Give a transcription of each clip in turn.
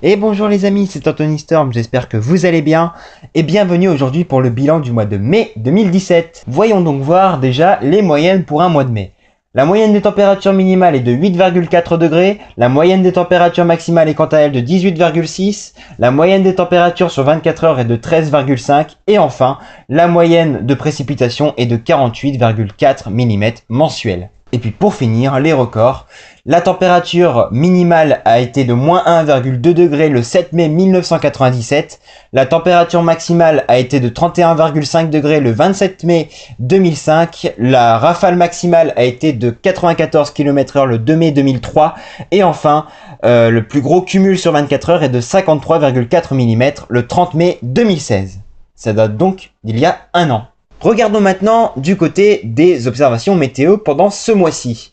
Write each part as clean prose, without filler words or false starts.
Et bonjour les amis, c'est Anthony Storm, j'espère que vous allez bien et bienvenue aujourd'hui pour le bilan du mois de mai 2017. Voyons donc voir déjà les moyennes pour un mois de mai. La moyenne des températures minimales est de 8,4 degrés, la moyenne des températures maximales est quant à elle de 18,6, la moyenne des températures sur 24 heures est de 13,5 et enfin, la moyenne de précipitation est de 48,4 mm mensuels. Et puis pour finir, les records. La température minimale a été de moins 1,2 degrés le 7 mai 1997. La température maximale a été de 31,5 degrés le 27 mai 2005. La rafale maximale a été de 94 km/h le 2 mai 2003. Et enfin, le plus gros cumul sur 24 heures est de 53,4 mm le 30 mai 2016. Ça date donc d'il y a un an. Regardons maintenant du côté des observations météo pendant ce mois-ci.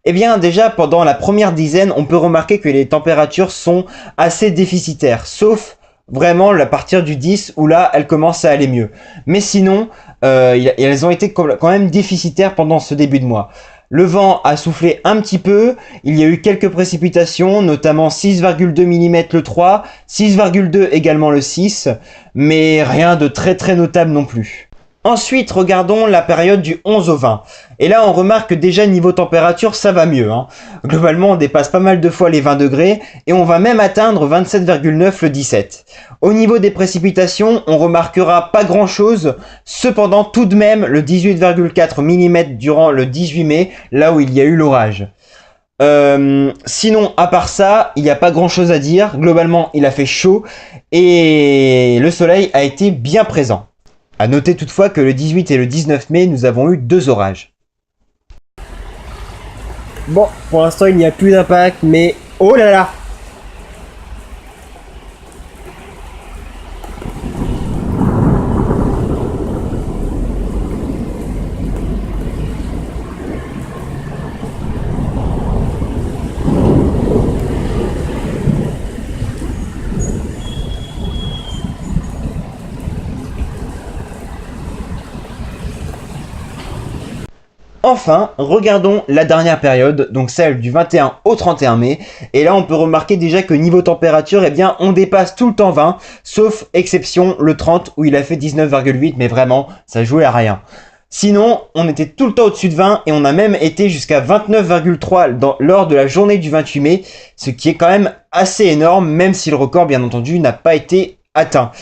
Eh bien déjà pendant la première dizaine, on peut remarquer que les températures sont assez déficitaires, sauf vraiment à partir du 10 où là elles commencent à aller mieux. Mais sinon, elles ont été quand même déficitaires pendant ce début de mois. Le vent a soufflé un petit peu, il y a eu quelques précipitations, notamment 6,2 mm le 3, 6,2 également le 6, mais rien de très notable non plus. Ensuite, regardons la période du 11 au 20. Et là, on remarque que déjà, niveau température, ça va mieux. Globalement, on dépasse pas mal de fois les 20 degrés et on va même atteindre 27,9 le 17. Au niveau des précipitations, on remarquera pas grand chose. Cependant, tout de même, le 18,4 mm durant le 18 mai, là où il y a eu l'orage. Sinon, à part ça, il n'y a pas grand chose à dire. Globalement, il a fait chaud et le soleil a été bien présent. A noter toutefois que le 18 et le 19 mai, nous avons eu 2 orages. Bon, pour l'instant il n'y a plus d'impact, mais oh là là! Enfin, regardons la dernière période, donc celle du 21 au 31 mai. Et là, on peut remarquer déjà que niveau température, eh bien, on dépasse tout le temps 20, sauf exception le 30 où il a fait 19,8, mais vraiment, ça jouait à rien. Sinon, on était tout le temps au-dessus de 20 et on a même été jusqu'à 29,3 lors de la journée du 28 mai, ce qui est quand même assez énorme, même si le record, bien entendu, n'a pas été atteint.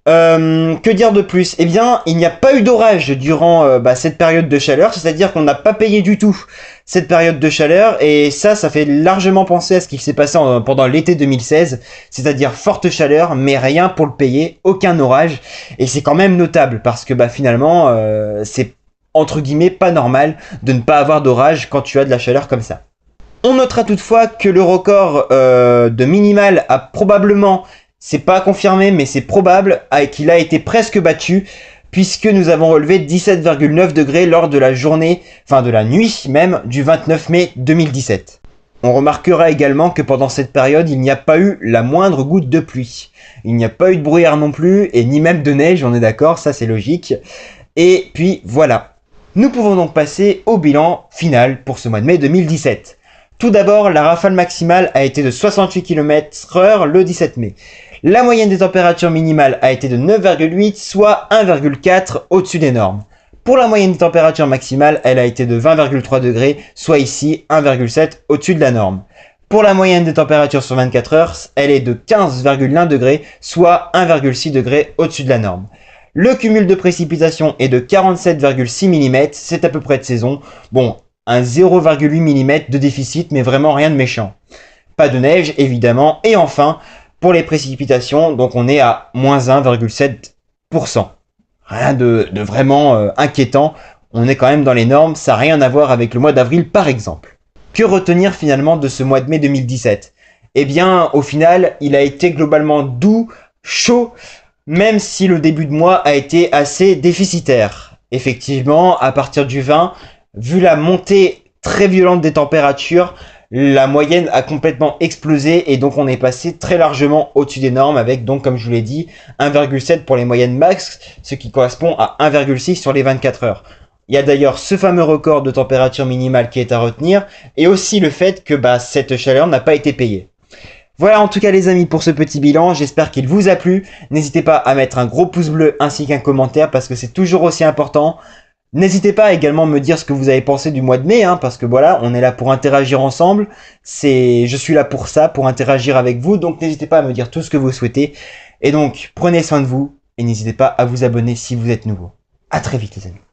Que dire de plus? Eh bien, il n'y a pas eu d'orage durant cette période de chaleur, c'est-à-dire qu'on n'a pas payé du tout cette période de chaleur, et ça fait largement penser à ce qui s'est passé pendant l'été 2016, c'est-à-dire forte chaleur, mais rien pour le payer, aucun orage, et c'est quand même notable, parce que finalement, c'est entre guillemets pas normal de ne pas avoir d'orage quand tu as de la chaleur comme ça. On notera toutefois que le record de minimal a probablement... C'est pas confirmé, mais c'est probable qu'il a été presque battu, puisque nous avons relevé 17,9 degrés lors de la journée, enfin de la nuit même, du 29 mai 2017. On remarquera également que pendant cette période, il n'y a pas eu la moindre goutte de pluie. Il n'y a pas eu de brouillard non plus, et ni même de neige, on est d'accord, ça c'est logique. Et puis voilà. Nous pouvons donc passer au bilan final pour ce mois de mai 2017. Tout d'abord, la rafale maximale a été de 68 km/h le 17 mai. La moyenne des températures minimales a été de 9,8, soit 1,4 au-dessus des normes. Pour la moyenne des températures maximales, elle a été de 20,3 degrés, soit ici 1,7 au-dessus de la norme. Pour la moyenne des températures sur 24 heures, elle est de 15,1 degrés, soit 1,6 degrés au-dessus de la norme. Le cumul de précipitations est de 47,6 mm, c'est à peu près de saison. Bon, un 0,8 mm de déficit, mais vraiment rien de méchant. Pas de neige, évidemment. Et enfin, pour les précipitations, donc on est à moins 1,7%. Rien de vraiment inquiétant. On est quand même dans les normes, ça n'a rien à voir avec le mois d'avril par exemple. Que retenir finalement de ce mois de mai 2017? Eh bien, au final, il a été globalement doux, chaud, même si le début de mois a été assez déficitaire. Effectivement, à partir du 20, vu la montée très violente des températures, la moyenne a complètement explosé et donc on est passé très largement au-dessus des normes avec donc comme je vous l'ai dit 1,7 pour les moyennes max, ce qui correspond à 1,6 sur les 24 heures. Il y a d'ailleurs ce fameux record de température minimale qui est à retenir et aussi le fait que cette chaleur n'a pas été payée. Voilà en tout cas les amis pour ce petit bilan, j'espère qu'il vous a plu. N'hésitez pas à mettre un gros pouce bleu ainsi qu'un commentaire parce que c'est toujours aussi important. N'hésitez pas à également me dire ce que vous avez pensé du mois de mai, hein, parce que voilà, on est là pour interagir ensemble. Je suis là pour ça, pour interagir avec vous, donc n'hésitez pas à me dire tout ce que vous souhaitez. Et donc, prenez soin de vous et n'hésitez pas à vous abonner si vous êtes nouveau. À très vite les amis.